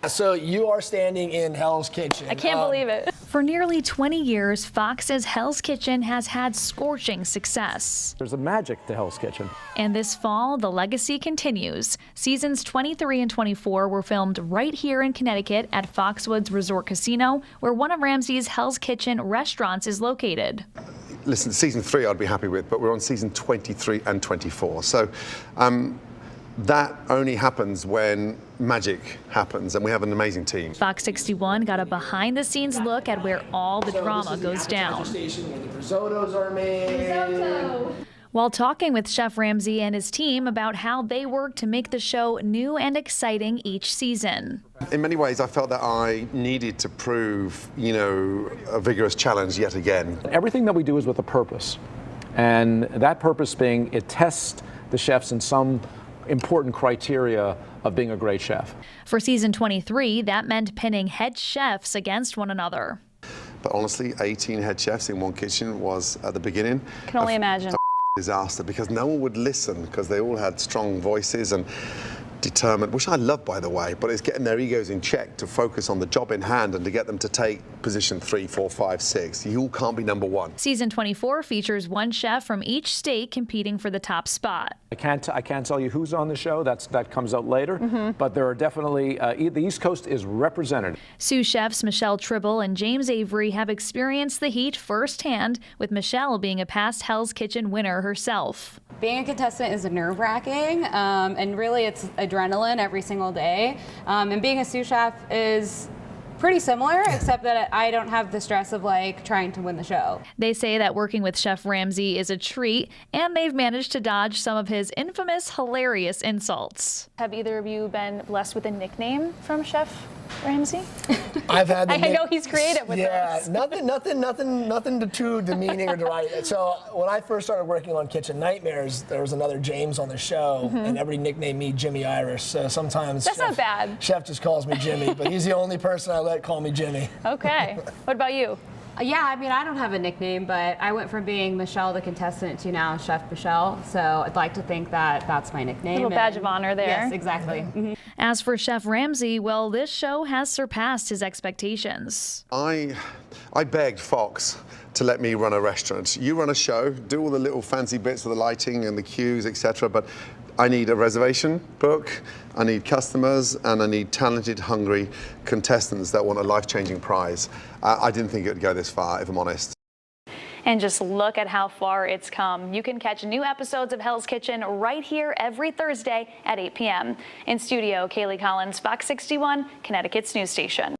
So you are standing in Hell's Kitchen. I can't believe it. For nearly 20 years, Fox says Hell's Kitchen has had scorching success. There's a magic to Hell's Kitchen. And this fall, the legacy continues. Seasons 23 and 24 were filmed right here in Connecticut at Foxwoods Resort Casino, where one of Ramsey's Hell's Kitchen restaurants is located. Listen, season 3 I'd be happy with, but we're on season 23 and 24. So that only happens when magic happens, and we have an amazing team. Fox 61 got a behind-the-scenes look at where all the drama goes down. Station where the risottos are made. While talking with Chef Ramsey and his team about how they work to make the show new and exciting each season. In many ways, I felt that I needed to prove, a vigorous challenge yet again. Everything that we do is with a purpose, and that purpose being it tests the chefs in some important criteria of being a great chef. For season 23, that meant pinning head chefs against one another. But honestly, 18 head chefs in one kitchen was, at the beginning, Can only imagine. a disaster, because no one would listen, because they all had strong voices and determined, which I love, by the way, but it's getting their egos in check to focus on the job in hand and to get them to take position 3, 4, 5, 6. You all can't be number 1. Season 24 features one chef from each state competing for the top spot. I can't tell you who's on the show. That comes out later. But there are definitely the East Coast is represented. Sous chefs Michelle Tribble and James Avery have experienced the heat firsthand, with Michelle being a past Hell's Kitchen winner herself. Being a contestant is nerve-wracking, and really it's adrenaline every single day. And being a sous chef is pretty similar, except that I don't have the stress of trying to win the show. They say that working with Chef Ramsey is a treat, and they've managed to dodge some of his infamous hilarious insults. Have either of you been blessed with a nickname from Chef Ramsey? I've had. I know he's creative with those. Nothing too demeaning or deriding. So when I first started working on Kitchen Nightmares, there was another James on the show, and everybody nicknamed me Jimmy Irish. So sometimes That's not bad. Chef just calls me Jimmy, but he's the only person I let call me Jimmy. Okay. What about you? Yeah, I mean, I don't have a nickname, but I went from being Michelle the contestant to now Chef Michelle, so I'd like to think that that's my nickname. Little badge of honor there. Yes, exactly. As for Chef Ramsey, well, this show has surpassed his expectations. I begged Fox to let me run a restaurant. You run a show, do all the little fancy bits with the lighting and the cues, etc., but I need a reservation book, I need customers, and I need talented, hungry contestants that want a life-changing prize. I didn't think it would go this far, if I'm honest. And just look at how far it's come. You can catch new episodes of Hell's Kitchen right here every Thursday at 8 p.m. In studio, Kaylee Collins, Fox 61, Connecticut's news station.